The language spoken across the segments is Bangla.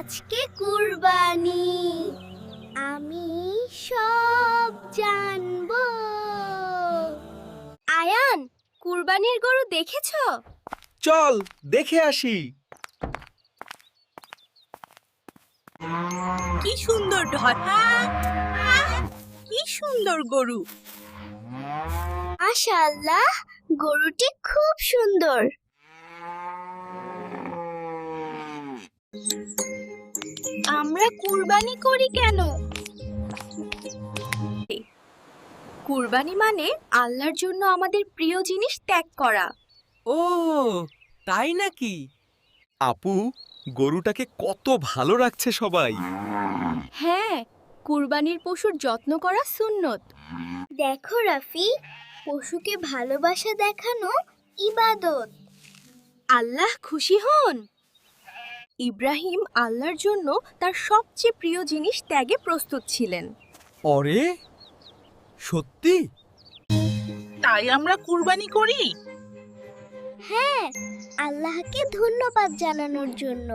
আজকে কুরবানি, আমি সব জানবো। আয়ান, কুরবানির গরু দেখেছো? চল দেখে আসি। কি সুন্দর ঢটা, কি সুন্দর গরু। মাশাআল্লাহ, গরুটি খুব সুন্দর। আমরা কুরবানি করি কেন? কুরবানি মানে আল্লাহর জন্য আমাদের প্রিয় জিনিস ত্যাগ করা। ও তাই নাকি? আপু, গরুটাকে কত ভালো রাখছে সবাই। হ্যাঁ, কুরবানির পশুর যত্ন করা সুন্নত। দেখো রাফি, পশুকে ভালোবাসা দেখানো ইবাদত। আল্লাহ খুশি হন। ইব্রাহিম আল্লাহর জন্য তার সবচেয়ে প্রিয় জিনিস ত্যাগে প্রস্তুত ছিলেন। অরে সত্যি? তাই আমরা কুরবানি করি। হ্যাঁ, আল্লাহকে ধন্যবাদ জানানোর জন্য।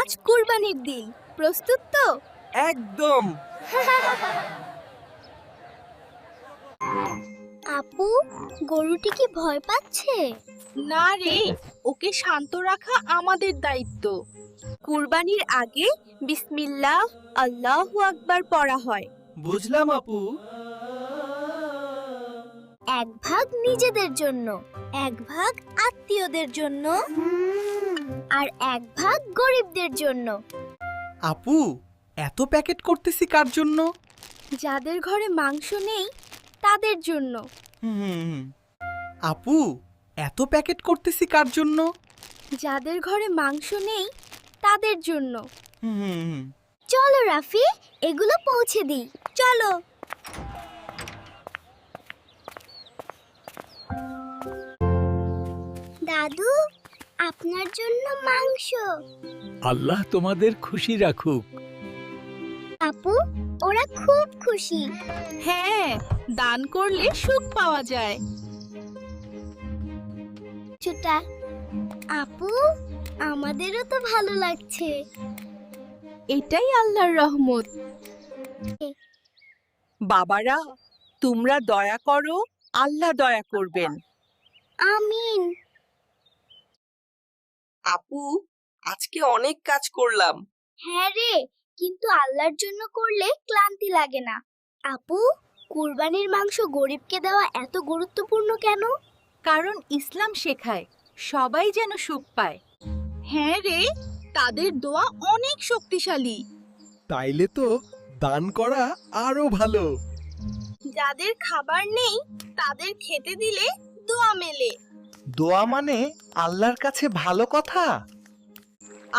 আজ কুরবানির দিন, প্রস্তুত তো? একদম। আপু, গরুটি কি ভয় পাচ্ছে? না রে, ওকে শান্ত রাখা আমাদের দায়িত্ব। কুরবানির আগে বিসমিল্লাহ আল্লাহু আকবার পড়া হয়। বুঝলাম আপু। এক ভাগ নিজেদের জন্য, এক ভাগ আত্মীয়দের জন্য, আর এক ভাগ গরিবদের জন্য। আপু, এত প্যাকেট করতেছি কার জন্য? যাদের ঘরে মাংস নেই তাদের জন্য। আপু, এত প্যাকেট করতেছি কার জন্য? যাদের ঘরে মাংস নেই তাদের জন্য। চলো রাফি, এগুলো পৌঁছে দিই। চলো। দাদু, আপনার জন্য মাংস। আল্লাহ তোমাদের খুশি রাখুক। আপু, ওরা খুব খুশি। হ্যাঁ, দান করলে সুখ পাওয়া যায়। ছোটা আপু, আমাদেরও তো ভালো লাগছে। এটাই আল্লাহর রহমত। বাবারা, তোমরা দয়া করো, আল্লাহ দয়া করবেন। আমিন। আপু, আজকে অনেক কাজ করলাম। হ্যাঁ রে, কিন্তু আল্লাহর জন্য করলে ক্লান্তি লাগে না। আপু, কুরবানির মাংস গরিবকে দেওয়া এত গুরুত্বপূর্ণ কেন? কারণ ইসলাম শেখায় সবাই যেন সুখ পায়। হ্যাঁ রে, তাদের দোয়া অনেক শক্তিশালী। তাইলে তো দান করা আরো ভালো। যাদের খাবার নেই তাদের খেতে দিলে দোয়া মেলে। দোয়া মানে আল্লাহর কাছে ভালো কথা।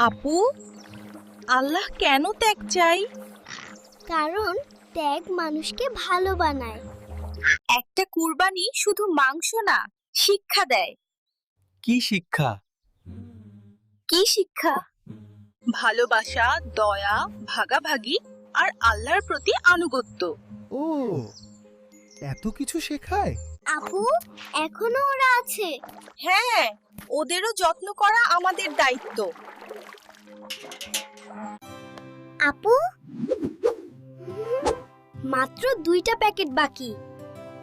আপু, আল্লাহ কেন ত্যাগ চাই? কারণ ত্যাগ মানুষকে ভালো বানায়। একটা কুরবানি শুধু মাংস না, শিক্ষা দেয়। কি শিক্ষা? কি শিক্ষা? ভালোবাসা, দয়া, ভাগাভাগি আর আল্লাহর প্রতি আনুগত্য। ও, এত কিছু শেখায়। আপু, এখনো ওরা আছে। হ্যাঁ, ওদেরও যত্ন করা আমাদের দায়িত্ব। আপু, মাত্র 2টা প্যাকেট বাকি।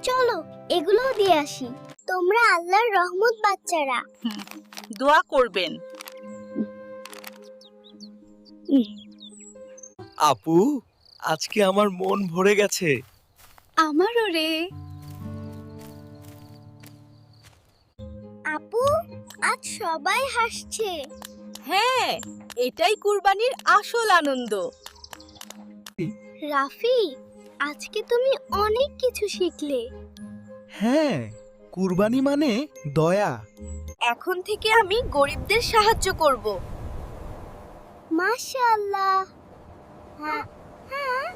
চলো, এগুলোও দিয়ে আসি। তোমরা আল্লাহর রহমত বাচ্চারা। দোয়া করবেন। আপু, আজকে আমার মন ভরে গেছে। আমারও রে। আপু, আজ সবাই হাসছে। হ্যাঁ, এটাই কুরবানির আসল আনন্দ। রাফি, আজকে তুমি অনেক কিছু শিখলে। হ্যাঁ, কুরবানি মানে দয়া। এখন থেকে আমি গরিবদের সাহায্য করব। মাশাআল্লাহ। হ্যাঁ,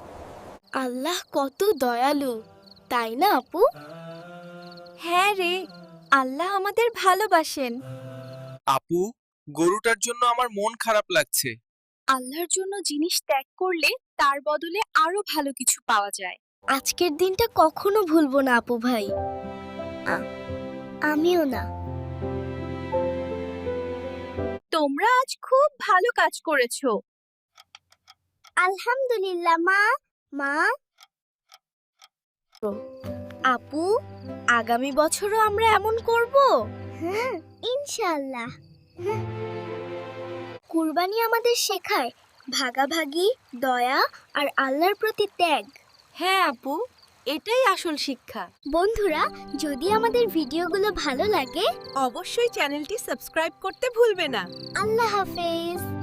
আল্লাহ কত দয়ালু, তাই না আপু? হ্যাঁ রে, আল্লাহ আমাদের ভালোবাসেন। আপু, গরুটার জন্য আমার মন খারাপ লাগছে। আল্লাহর জন্য জিনিস ত্যাগ করলে তার বদলে আরো ভালো কিছু পাওয়া যায়। আজকের দিনটা কখনো ভুলবো না আপু ভাই। আমিও না। তোমরা আজ খুব ভালো কাজ করেছো। আলহামদুলিল্লাহ মা। আপু, আগামী বছরও আমরা এমন করব? হ্যাঁ, ইনশাআল্লাহ। কুরবানি আমাদের শেখায় ভাগাভাগি, দয়া আর আল্লাহর প্রতি ত্যাগ। হ্যাঁ আপু, এটাই আসল শিক্ষা। বন্ধুরা, যদি আমাদের ভিডিওগুলো ভালো লাগে অবশ্যই চ্যানেলটি সাবস্ক্রাইব করতে ভুলবে না। আল্লাহ হাফেজ।